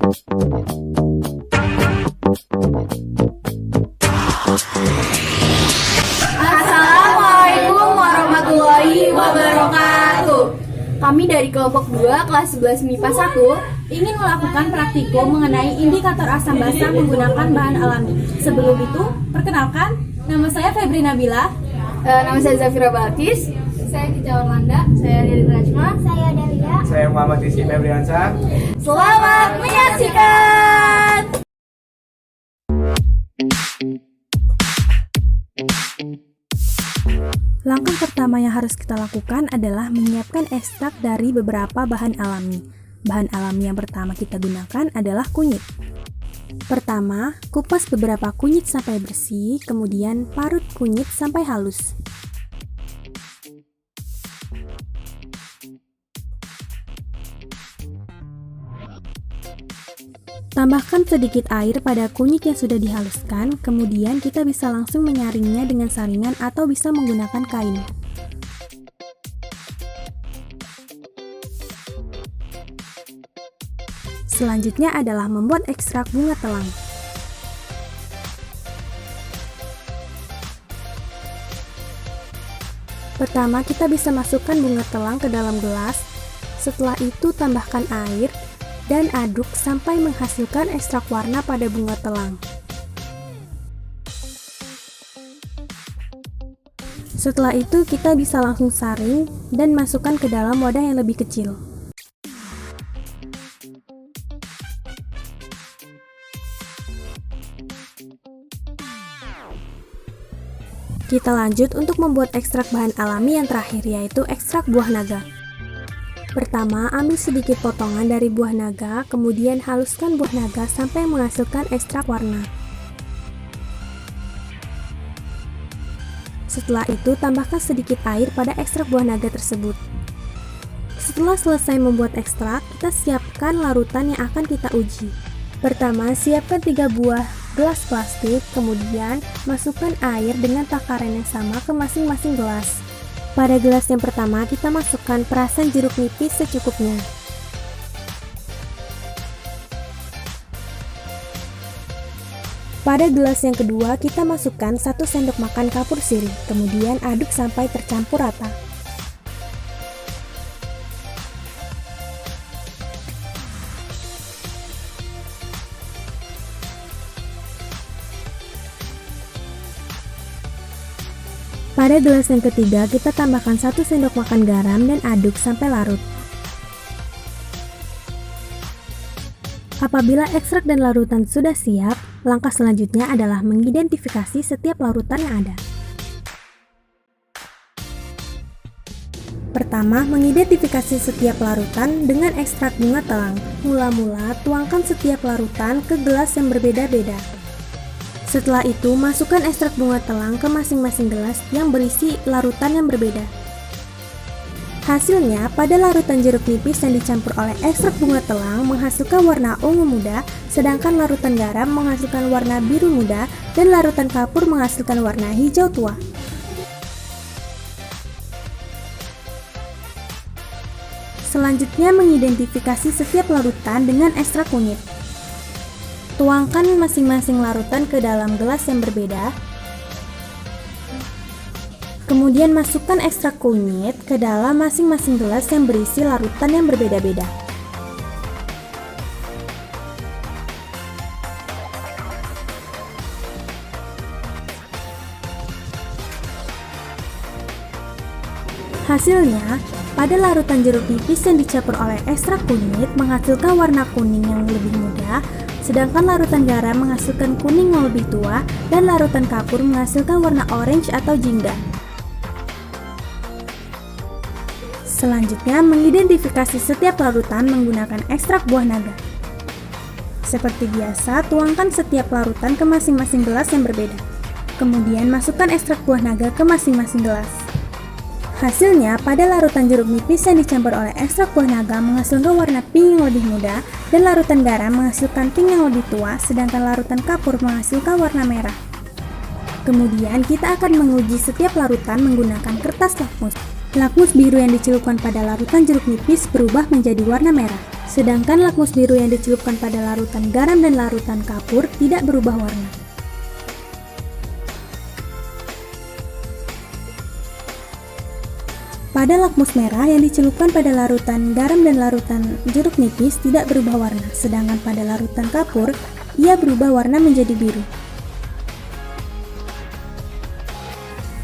Assalamualaikum warahmatullahi wabarakatuh. Kami dari kelompok 2 kelas 11 MIPA 1 ingin melakukan praktikum mengenai indikator asam basa menggunakan bahan alami. Sebelum itu, perkenalkan, nama saya Febri Nabila. Nama saya Zafira Balkis. Saya Kicau Orlanda. Saya Riri Rajma. Saya Delia. Saya Muhammad Rizky Febriansyah. Selamat menyaksikan. Langkah pertama yang harus kita lakukan adalah menyiapkan ekstrak dari beberapa bahan alami. Bahan alami yang pertama kita gunakan adalah kunyit. Pertama, kupas beberapa kunyit sampai bersih, kemudian parut kunyit sampai halus. Tambahkan sedikit air pada kunyit yang sudah dihaluskan, kemudian kita bisa langsung menyaringnya dengan saringan atau bisa menggunakan kain. Selanjutnya adalah membuat ekstrak bunga telang. Pertama, kita bisa masukkan bunga telang ke dalam gelas. Setelah itu, tambahkan air dan aduk sampai menghasilkan ekstrak warna pada bunga telang. Setelah itu kita bisa langsung saring dan masukkan ke dalam wadah yang lebih kecil. Kita lanjut untuk membuat ekstrak bahan alami yang terakhir, yaitu ekstrak buah naga. Pertama, ambil sedikit potongan dari buah naga, kemudian haluskan buah naga sampai menghasilkan ekstrak warna. Setelah itu, tambahkan sedikit air pada ekstrak buah naga tersebut. Setelah selesai membuat ekstrak, kita siapkan larutan yang akan kita uji. Pertama, siapkan 3 buah gelas plastik, kemudian masukkan air dengan takaran yang sama ke masing-masing gelas. Pada gelas yang pertama, kita masukkan perasan jeruk nipis secukupnya. Pada gelas yang kedua, kita masukkan 1 sendok makan kapur sirih, kemudian aduk sampai tercampur rata. Pada gelas yang ketiga, kita tambahkan 1 sendok makan garam dan aduk sampai larut. Apabila ekstrak dan larutan sudah siap, langkah selanjutnya adalah mengidentifikasi setiap larutan yang ada. Pertama, mengidentifikasi setiap larutan dengan ekstrak bunga telang. Mula-mula, tuangkan setiap larutan ke gelas yang berbeda-beda. Setelah itu, masukkan ekstrak bunga telang ke masing-masing gelas yang berisi larutan yang berbeda. Hasilnya, pada larutan jeruk nipis yang dicampur oleh ekstrak bunga telang menghasilkan warna ungu muda, sedangkan larutan garam menghasilkan warna biru muda, dan larutan kapur menghasilkan warna hijau tua. Selanjutnya, mengidentifikasi setiap larutan dengan ekstrak kunyit. Tuangkan masing-masing larutan ke dalam gelas yang berbeda. Kemudian masukkan ekstrak kunyit ke dalam masing-masing gelas yang berisi larutan yang berbeda-beda. Hasilnya, pada larutan jeruk nipis yang dicampur oleh ekstrak kunyit menghasilkan warna kuning yang lebih muda, sedangkan larutan garam menghasilkan kuning yang lebih tua, dan larutan kapur menghasilkan warna orange atau jingga. Selanjutnya, mengidentifikasi setiap larutan menggunakan ekstrak buah naga. Seperti biasa, tuangkan setiap larutan ke masing-masing gelas yang berbeda. Kemudian, masukkan ekstrak buah naga ke masing-masing gelas. Hasilnya, pada larutan jeruk nipis yang dicampur oleh ekstrak buah naga menghasilkan warna pink yang lebih muda, dan larutan garam menghasilkan pink yang lebih tua, sedangkan larutan kapur menghasilkan warna merah. Kemudian, kita akan menguji setiap larutan menggunakan kertas lakmus. Lakmus biru yang dicelupkan pada larutan jeruk nipis berubah menjadi warna merah, Sedangkan lakmus biru yang dicelupkan pada larutan garam dan larutan kapur tidak berubah warna. Pada lakmus merah yang dicelupkan pada larutan garam dan larutan jeruk nipis tidak berubah warna, sedangkan pada larutan kapur, ia berubah warna menjadi biru.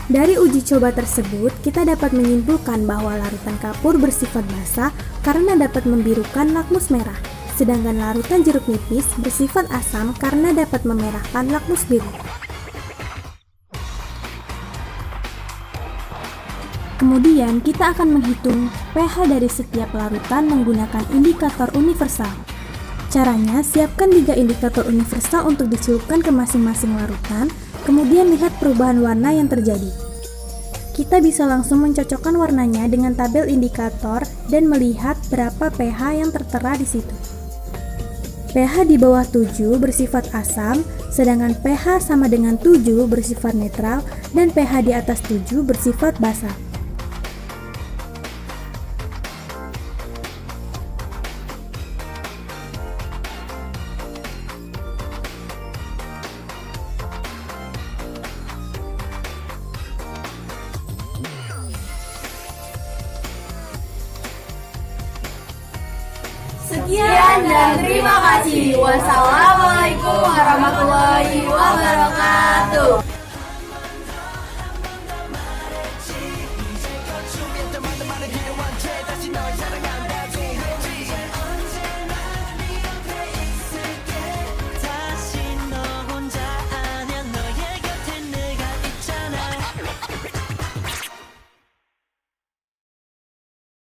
Dari uji coba tersebut, kita dapat menyimpulkan bahwa larutan kapur bersifat basah karena dapat membirukan lakmus merah, sedangkan larutan jeruk nipis bersifat asam karena dapat memerahkan lakmus biru. Kemudian kita akan menghitung pH dari setiap larutan menggunakan indikator universal. Caranya, siapkan 3 indikator universal untuk dicelupkan ke masing-masing larutan, kemudian lihat perubahan warna yang terjadi. Kita bisa langsung mencocokkan warnanya dengan tabel indikator dan melihat berapa pH yang tertera di situ. pH di bawah 7 bersifat asam, sedangkan pH sama dengan 7 bersifat netral, dan pH di atas 7 bersifat basa. Sekian dan terima kasih. Wassalamualaikum warahmatullahi wabarakatuh.